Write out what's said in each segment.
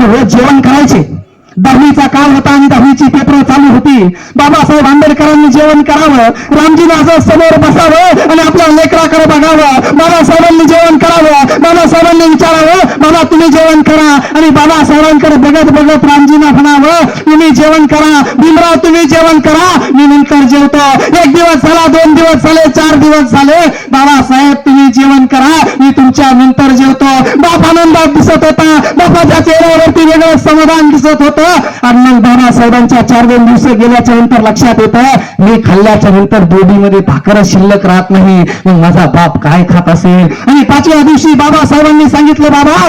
रोज जेवण करायचे. 10वीचा काळ होता आणि 10वीची पेपर चालू होती. बाबासाहेब आंबेडकरांनी जेवण करावं, रामजीनं समोर बसावं आणि आपल्या लेकराकडे बघावं. बाबासाहेबांनी जेवण करावं, बाबासाहेबांनी विचारावं बाबा तुम्ही जेवण करा, आणि बाबासाहेबांकडे बघत बघत रामजीनं म्हणावं तुम्ही जेवण करा, भीमराव तुम्ही जेवण करा, मी नंतर जेवतो. 1 दिवस झाला, 2 दिवस झाले, 4 दिवस झाले, बाबासाहेब तुम्ही जेवण करा, मी तुमच्या नंतर जेवतो. बाप आनंदात दिसत होता, बापाच्या चेहऱ्यावरती वेगळं समाधान दिसत होतं. आणि मग बाबासाहेबांच्या 4-2 दिवस गेल्याच्या नंतर लक्षात येतं मी खाल्ल्याच्या नंतर बोडीमध्ये भाकर शिल्लक राहत नाही, मग माझा बाप काय खात असेल. आणि 5व्या दिवशी बाबासाहेबांनी सांगितलं बाबा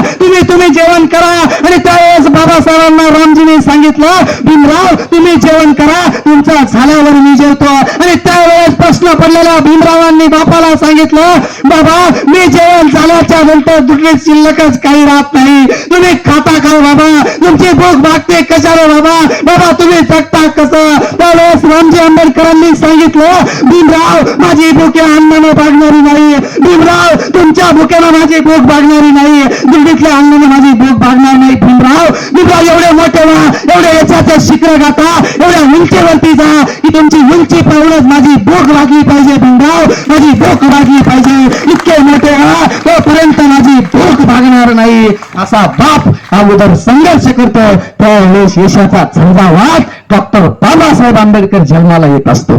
तुम्ही जेवण करा, आणि त्यावेळेस बाबासाहेबांना रामजीने सांगितलं भीमराव तुम्ही जेवण करा, तुमचं झाल्यावर मी जेवतो. आणि त्यावेळेस प्रश्न पडलेल्या भीमरावांनी बापाला सांगितलं बाबा मी जेवण झाल्याच्या नंतर दुसरी शिल्लकच काही राहत नाही, तुम्ही खाता का बाबा, तुमची भूक भागते कशाला बाबा, बाबा तुम्ही जगता कसं. त्यावेळेस रामजी आंबेडकरांनी सांगितलं भीमराव माझी भूक अन्नानं भागणारी नाही, भीमराव तुमच्या भुकेनं माझी भूक भागणारी नाही, दिल्लीतल्या अन्नानं माझी भूक भागणार नाही. भीमराव एवढे मोठे व्हा, एवढे याच्याचं शिखर गाता, एवढ्या उंचीवरती जा की तुमची उंची पाहूनच माझी भूक भागली पाहिजे. भीमराव माझी भूक भागली पाहिजे, इतके मोठे व्हा तोपर्यंत माझी भूक भागणार नाही. असा बाप अगोदर संघर्ष करतो, त्यावेळेस यशाचा झंझावात डॉक्टर बाबासाहेब आंबेडकर जन्माला येत असतो.